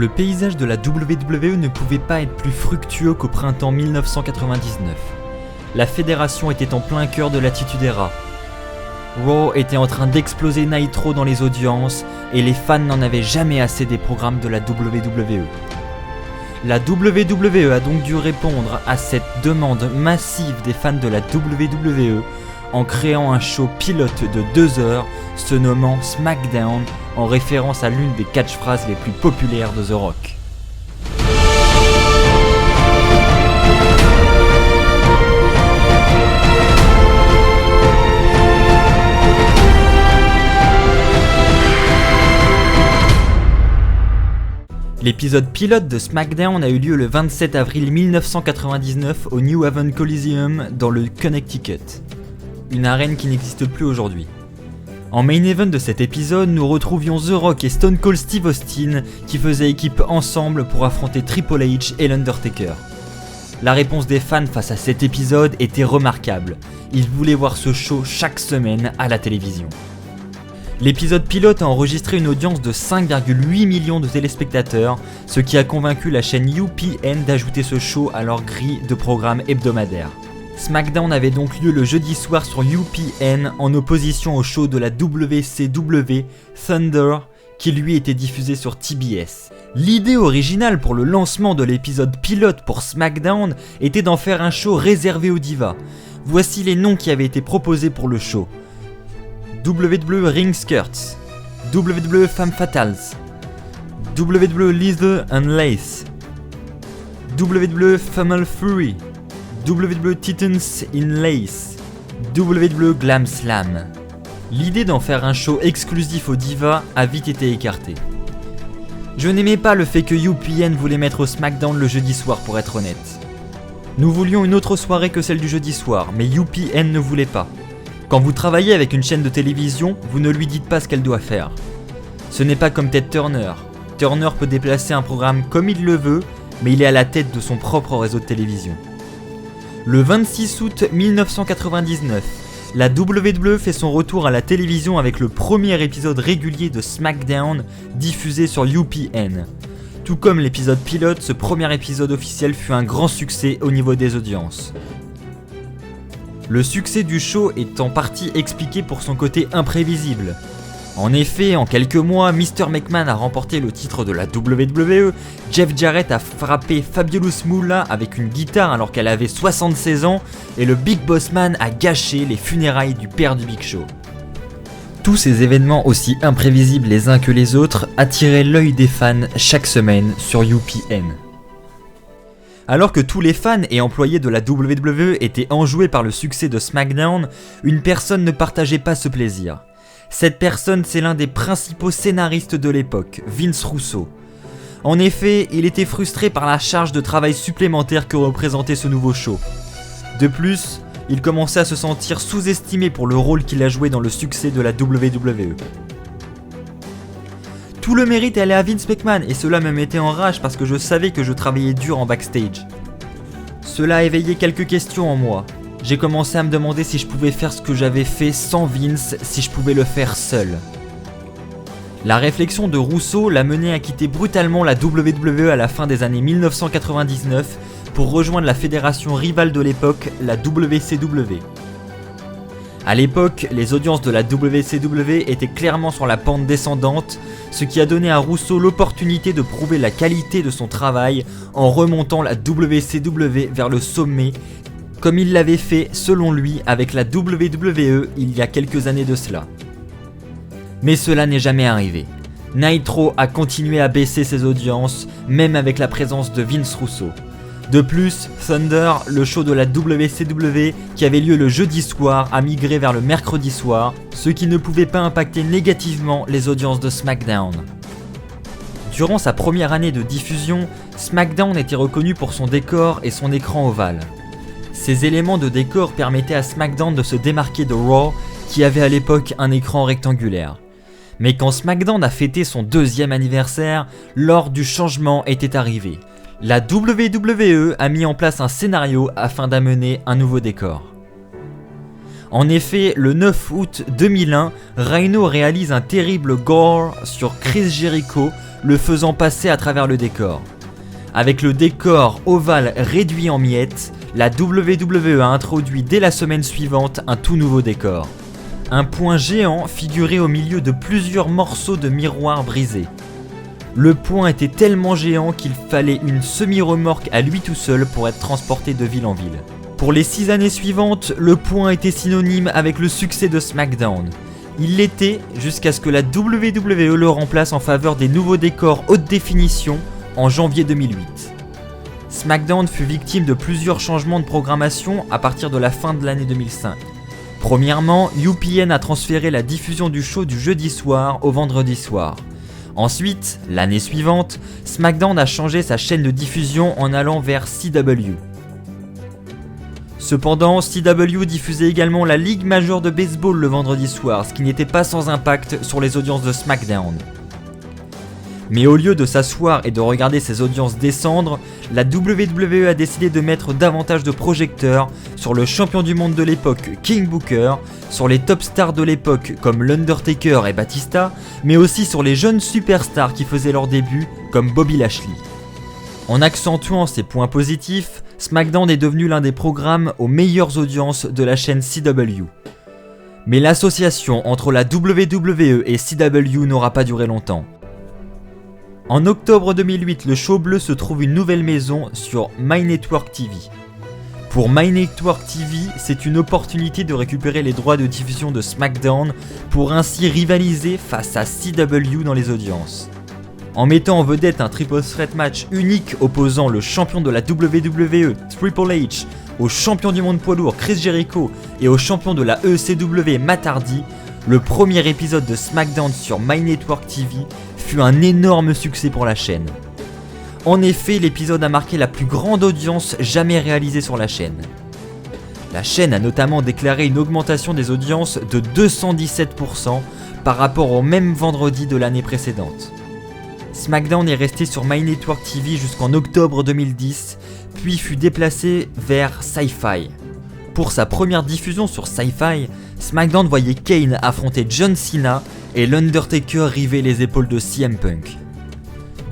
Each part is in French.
Le paysage de la WWE ne pouvait pas être plus fructueux qu'au printemps 1999. La fédération était en plein cœur de l'Attitude Era. Raw était en train d'exploser Nitro dans les audiences et les fans n'en avaient jamais assez des programmes de la WWE. La WWE a donc dû répondre à cette demande massive des fans de la WWE en créant un show pilote de 2 heures se nommant SmackDown en référence à l'une des catchphrases les plus populaires de The Rock. L'épisode pilote de SmackDown a eu lieu le 27 avril 1999 au New Haven Coliseum dans le Connecticut, une arène qui n'existe plus aujourd'hui. En main event de cet épisode, nous retrouvions The Rock et Stone Cold Steve Austin qui faisaient équipe ensemble pour affronter Triple H et l'Undertaker. La réponse des fans face à cet épisode était remarquable, ils voulaient voir ce show chaque semaine à la télévision. L'épisode pilote a enregistré une audience de 5,8 millions de téléspectateurs, ce qui a convaincu la chaîne UPN d'ajouter ce show à leur grille de programmes hebdomadaires. SmackDown avait donc lieu le jeudi soir sur UPN en opposition au show de la WCW Thunder qui lui était diffusé sur TBS. L'idée originale pour le lancement de l'épisode pilote pour SmackDown était d'en faire un show réservé aux divas. Voici les noms qui avaient été proposés pour le show. WWE Ring Skirts, WWE Femme Fatales, WWE Leather and Lace, WWE Female Fury, WWE Titans in Lace, WWE Glam Slam. L'idée d'en faire un show exclusif aux divas a vite été écartée. Je n'aimais pas le fait que UPN voulait mettre au SmackDown le jeudi soir pour être honnête. Nous voulions une autre soirée que celle du jeudi soir, mais UPN ne voulait pas. Quand vous travaillez avec une chaîne de télévision, vous ne lui dites pas ce qu'elle doit faire. Ce n'est pas comme Ted Turner. Turner peut déplacer un programme comme il le veut, mais il est à la tête de son propre réseau de télévision. Le 26 août 1999, la WWE fait son retour à la télévision avec le premier épisode régulier de SmackDown diffusé sur UPN. Tout comme l'épisode pilote, ce premier épisode officiel fut un grand succès au niveau des audiences. Le succès du show est en partie expliqué pour son côté imprévisible. En effet, en quelques mois, Mr. McMahon a remporté le titre de la WWE, Jeff Jarrett a frappé Fabulous Moolah avec une guitare alors qu'elle avait 76 ans, et le Big Boss Man a gâché les funérailles du père du Big Show. Tous ces événements aussi imprévisibles les uns que les autres attiraient l'œil des fans chaque semaine sur UPN. Alors que tous les fans et employés de la WWE étaient enjoués par le succès de SmackDown, une personne ne partageait pas ce plaisir. Cette personne, c'est l'un des principaux scénaristes de l'époque, Vince Russo. En effet, il était frustré par la charge de travail supplémentaire que représentait ce nouveau show. De plus, il commençait à se sentir sous-estimé pour le rôle qu'il a joué dans le succès de la WWE. Tout le mérite allait à Vince McMahon et cela me mettait en rage parce que je savais que je travaillais dur en backstage. Cela a éveillé quelques questions en moi. J'ai commencé à me demander si je pouvais faire ce que j'avais fait sans Vince, si je pouvais le faire seul. La réflexion de Russo l'a mené à quitter brutalement la WWE à la fin des années 1999 pour rejoindre la fédération rivale de l'époque, la WCW. A l'époque, les audiences de la WCW étaient clairement sur la pente descendante, ce qui a donné à Russo l'opportunité de prouver la qualité de son travail en remontant la WCW vers le sommet, comme il l'avait fait selon lui avec la WWE il y a quelques années de cela. Mais cela n'est jamais arrivé. Nitro a continué à baisser ses audiences, même avec la présence de Vince Russo. De plus, Thunder, le show de la WCW qui avait lieu le jeudi soir, a migré vers le mercredi soir, ce qui ne pouvait pas impacter négativement les audiences de SmackDown. Durant sa première année de diffusion, SmackDown était reconnu pour son décor et son écran ovale. Ces éléments de décor permettaient à SmackDown de se démarquer de Raw, qui avait à l'époque un écran rectangulaire. Mais quand SmackDown a fêté son 2e anniversaire, l'heure du changement était arrivée. La WWE a mis en place un scénario afin d'amener un nouveau décor. En effet, le 9 août 2001, Rhino réalise un terrible gore sur Chris Jericho, le faisant passer à travers le décor. Avec le décor ovale réduit en miettes, la WWE a introduit dès la semaine suivante un tout nouveau décor. Un point géant figuré au milieu de plusieurs morceaux de miroirs brisés. Le point était tellement géant qu'il fallait une semi-remorque à lui tout seul pour être transporté de ville en ville. Pour les 6 années suivantes, le point était synonyme avec le succès de SmackDown. Il l'était jusqu'à ce que la WWE le remplace en faveur des nouveaux décors haute définition en janvier 2008. SmackDown fut victime de plusieurs changements de programmation à partir de la fin de l'année 2005. Premièrement, UPN a transféré la diffusion du show du jeudi soir au vendredi soir. Ensuite, l'année suivante, SmackDown a changé sa chaîne de diffusion en allant vers CW. Cependant, CW diffusait également la Ligue majeure de baseball le vendredi soir, ce qui n'était pas sans impact sur les audiences de SmackDown. Mais au lieu de s'asseoir et de regarder ses audiences descendre, la WWE a décidé de mettre davantage de projecteurs sur le champion du monde de l'époque King Booker, sur les top stars de l'époque comme l'Undertaker et Batista, mais aussi sur les jeunes superstars qui faisaient leur début comme Bobby Lashley. En accentuant ces points positifs, SmackDown est devenu l'un des programmes aux meilleures audiences de la chaîne CW. Mais l'association entre la WWE et CW n'aura pas duré longtemps. En octobre 2008, le show bleu se trouve une nouvelle maison sur My Network TV. Pour My Network TV, c'est une opportunité de récupérer les droits de diffusion de SmackDown pour ainsi rivaliser face à CW dans les audiences. En mettant en vedette un triple threat match unique opposant le champion de la WWE, Triple H, au champion du monde poids lourd Chris Jericho et au champion de la ECW, Matt Hardy, le premier épisode de SmackDown sur My Network TV fut un énorme succès pour la chaîne. En effet, l'épisode a marqué la plus grande audience jamais réalisée sur la chaîne. La chaîne a notamment déclaré une augmentation des audiences de 217% par rapport au même vendredi de l'année précédente. SmackDown est resté sur My Network TV jusqu'en octobre 2010, puis fut déplacé vers Sci-Fi. Pour sa première diffusion sur Sci-Fi, SmackDown voyait Kane affronter John Cena et l'Undertaker river les épaules de CM Punk.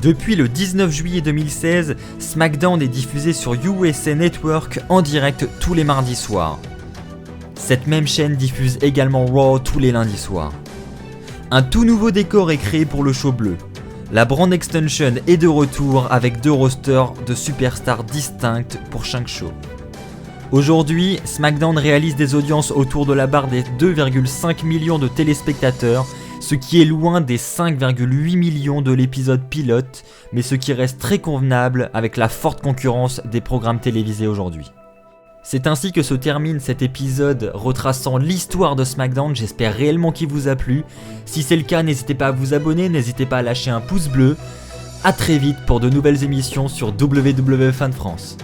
Depuis le 19 juillet 2016, SmackDown est diffusé sur USA Network en direct tous les mardis soirs. Cette même chaîne diffuse également Raw tous les lundis soirs. Un tout nouveau décor est créé pour le show bleu. La brand extension est de retour avec 2 rosters de superstars distinctes pour chaque show. Aujourd'hui, SmackDown réalise des audiences autour de la barre des 2,5 millions de téléspectateurs, ce qui est loin des 5,8 millions de l'épisode pilote, mais ce qui reste très convenable avec la forte concurrence des programmes télévisés aujourd'hui. C'est ainsi que se termine cet épisode retraçant l'histoire de SmackDown, j'espère réellement qu'il vous a plu. Si c'est le cas, n'hésitez pas à vous abonner, n'hésitez pas à lâcher un pouce bleu. A très vite pour de nouvelles émissions sur WWE Fan France.